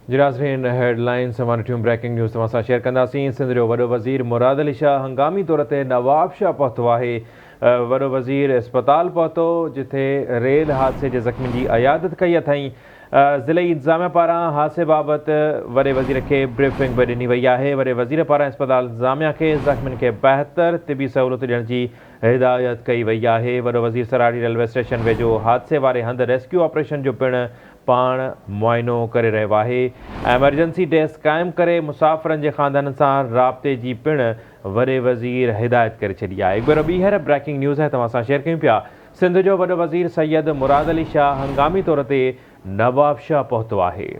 जी नाज़रीन, हेडलाइन्स हमारी breaking news तव्हां सां शेयर कंदासीं। सिंध जो वॾो वज़ीर मुराद अली शाह हंगामी तौर ते नवाबशाह पहुतो आहे। वॾो वज़ीर अस्पताल पहुतो जिथे रेल हादसे जे ज़ख़्मियुनि जी अयादत कई अथई। ज़िले इंतज़ामिया पारां हादसे बाबति वॾे वज़ीर खे ब्रीफिंग बि ॾिनी वई आहे। वॾे वज़ीर पारां अस्पताल इंतज़ामिया खे ज़ख़्मियुनि खे बहितर तिबी सहूलियत ॾियण जी हिदायत कई वई आहे। वॾो वज़ीर सराड़ी रेलवे स्टेशन वेझो हादसे वारे हंधि रेस्क्यू ऑपरेशन जो पिणु पाण मुआइनो करे रहियो आहे। एमरजेंसी डेस्क क़ाइमु करे मुसाफ़िरनि जे ख़ानदाननि सां राब्ते जी पिणु वॾे वज़ीर हिदायत करे छॾी आहे। हिकु भेरो ॿीहर ब्रेकिंग न्यूज़ आहे तव्हां सां शेयर कयूं पिया। सिंध जो वॾो वज़ीर सैयद मुराद अली शाह हंगामी तौर ते नवाबशाह पहुतो आहे।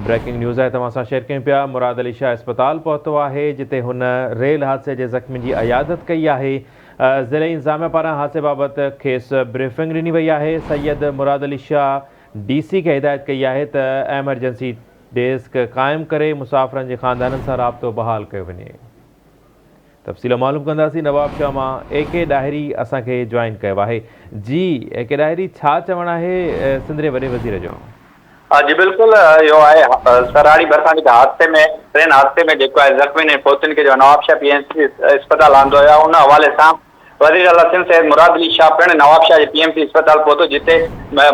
ब्रेकिंग न्यूज़ आहे तव्हां सां शेयर कयूं पिया। मुराद अली शाह अस्पताल पहुतो आहे जिते हुन रेल हादसे जे ज़ख़्मियुनि जी अयादत कई आहे। ज़िले इंतज़ामिया पारां हादसे बाबति खेसि ब्रीफिंग ॾिनी वई आहे। सैयद मुराद अली शाह DC खे हिदायत कई आहे त एमरजेंसी डेस्क क़ाइमु करे मुसाफ़िरनि जे ख़ानदाननि सां राब्तो बहाल कयो वञे। तफ़सील मालूम कंदासीं। नवाबशाह मां AK ॾाहिरी असांखे जॉइन कयो आहे। जी AK ॾाहिरी, छा चवणु आहे सिंध जे वॾे वज़ीर जो? जी बिल्कुल, इहो आहे सराड़ी भरिसां हादसे में ट्रेन हादसे में जेको आहे ज़ख़्मी पोतनि खे नवाबशाह PMC अस्पताल आंदो आहे। उन हवाले सां वज़ीर आला सिंध सैयद मुराद अली शाह पिणु नवाबशाह जे PMC अस्पताल पहुतो जिते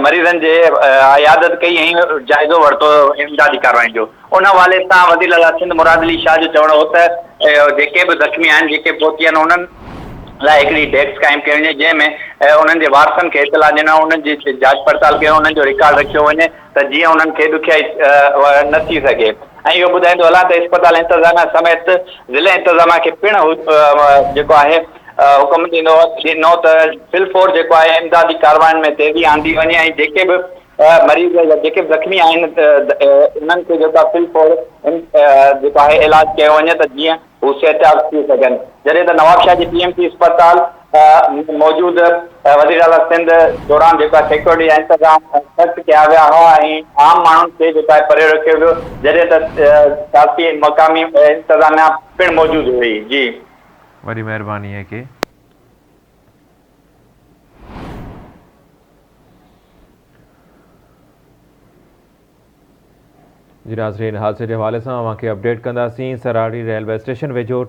मरीज़नि जे अयादत कई ऐं जाइज़ो वरितो इमदादी कार्रवाई जो। उन हवाले सां वज़ीर आला सिंध मुराद अली शाह जो चवणु हो त जेके बि ज़ख़्मी आहिनि, जेके पहुती आहिनि, उन्हनि लाइ हिकिड़ी डेस्क क़ाइमु कई वञे जंहिंमें उन्हनि जे वारसनि खे इतला ॾिना, उन्हनि जी जांच पड़ताल कयो, उन्हनि जो रिकॉर्ड रखियो वञे त जीअं उन्हनि खे ॾुखियाई न थी सघे। ऐं इहो ॿुधाईंदो हलां त अस्पताल इंतज़ामिया समेत ज़िले इंतज़ामिया खे पिणु जेको आहे हुकुम ॾिनो त फिलफोर जेको आहे इमदादी कार्रवाइनि में तेज़ी आंदी वञे ऐं जेके बि मरीज़ जेके बि ज़ख़्मी आहिनि उन्हनि खे जेको आहे फिलफोर जेको आहे इलाजु कयो वञे त जीअं हू सिहतयाब थी सघनि। जॾहिं त नवाबशाह जी PMC अस्पताल मौजूदु वज़ीर आला सिंध दौरान जेको आहे सिक्योरिटी जा इंतज़ाम सख़्तु कया विया हुआ ऐं आम माण्हुनि खे जेको आहे परे रखियो वियो, जॾहिं त सियासी मक़ामी इंतज़ामिया पिणु मौजूदु हुई। जी वॾी महिरबानी आहे के जी नाज़रीन, हादसे जे हवाले सां अव्हांखे अपडेट कंदासीं। सराड़ी रेलवे स्टेशन वेझो